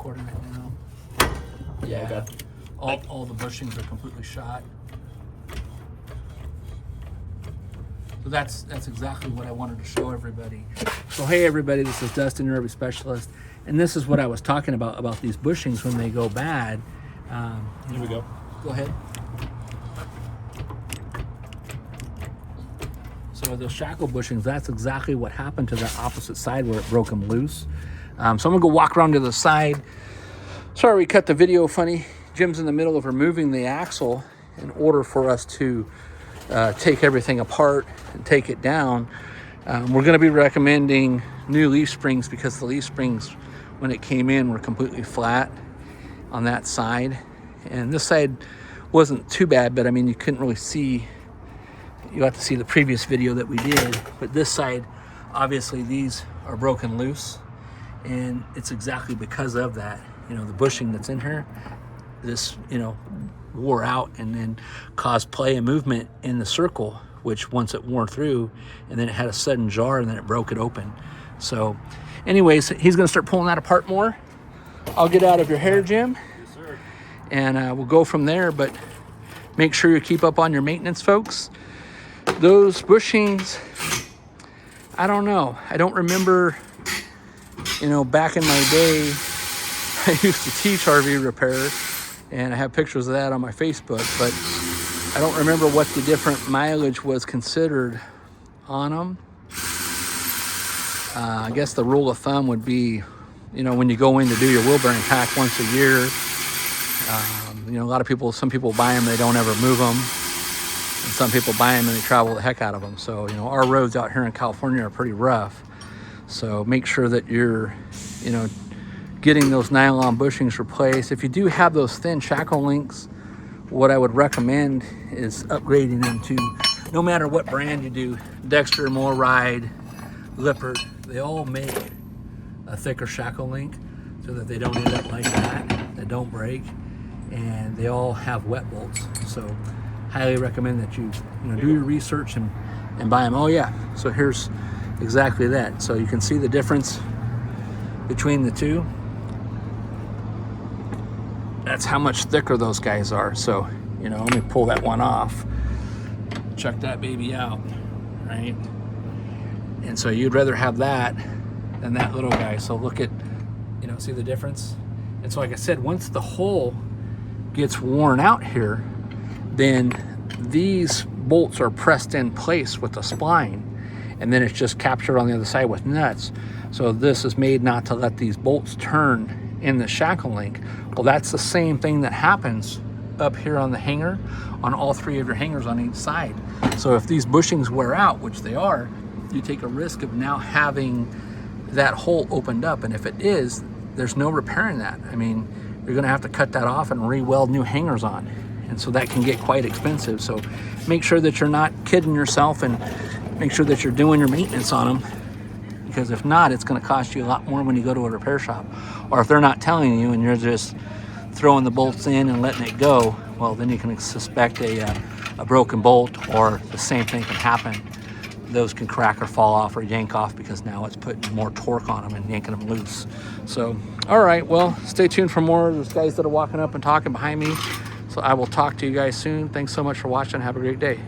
recording right now. Yeah, I got all the bushings are completely shot. So that's exactly what I wanted to show everybody. So hey everybody, this is Dustin, your RV specialist, and this is what I was talking about these bushings when they go bad. Here we go. Go ahead. So those shackle bushings, that's exactly what happened to the opposite side where it broke them loose. So I'm gonna go walk around to the side. Sorry we cut the video funny. Jim's in the middle of removing the axle in order for us to take everything apart and take it down. We're gonna be recommending new leaf springs because the leaf springs, when it came in, were completely flat on that side. And this side wasn't too bad, but I mean, you couldn't really see. You have to see the previous video that we did, but this side, obviously these are broken loose, and it's exactly because of that. You know, the bushing that's in here, this, you know, wore out and then caused play and movement in the circle, which once it wore through, and then it had a sudden jar and then it broke it open. So anyways, he's gonna start pulling that apart more. I'll get out of your hair, Jim. Yes, sir. And we'll go from there, but make sure you keep up on your maintenance, folks. Those bushings, I don't know. I don't remember, you know, back in my day, I used to teach RV repair, and I have pictures of that on my Facebook, but I don't remember what the different mileage was considered on them. I guess the rule of thumb would be, you know, when you go in to do your wheel bearing pack once a year, you know, a lot of people, some people buy them, they don't ever move them. And some people buy them and they travel the heck out of them. So, you know, our roads out here in California are pretty rough. So make sure that you're, you know, getting those nylon bushings replaced. If you do have those thin shackle links, what I would recommend is upgrading them to, no matter what brand you do, Dexter, Ride, Lippert, they all make a thicker shackle link so that they don't end up like that, they don't break, and they all have wet bolts. So highly recommend that you know, do your research and buy them. Oh yeah, so here's exactly that. So you can see the difference between the two. That's how much thicker those guys are. So, you know, let me pull that one off. Check that baby out, right? And so you'd rather have that than that little guy. So look at, you know, see the difference? And so like I said, once the hole gets worn out here, then these bolts are pressed in place with the spline, and then it's just captured on the other side with nuts. So this is made not to let these bolts turn in the shackle link. Well, that's the same thing that happens up here on the hanger, on all three of your hangers on each side. So if these bushings wear out, which they are, you take a risk of now having that hole opened up. And if it is, there's no repairing that. I mean, you're gonna have to cut that off and re-weld new hangers on. And so that can get quite expensive. So make sure that you're not kidding yourself and make sure that you're doing your maintenance on them, because if not, it's going to cost you a lot more when you go to a repair shop. Or if they're not telling you and you're just throwing the bolts in and letting it go, well, then you can suspect a broken bolt, or the same thing can happen. Those can crack or fall off or yank off because now it's putting more torque on them and yanking them loose. So, all right, well, stay tuned for more. There's guys that are walking up and talking behind me. So I will talk to you guys soon. Thanks so much for watching. Have a great day.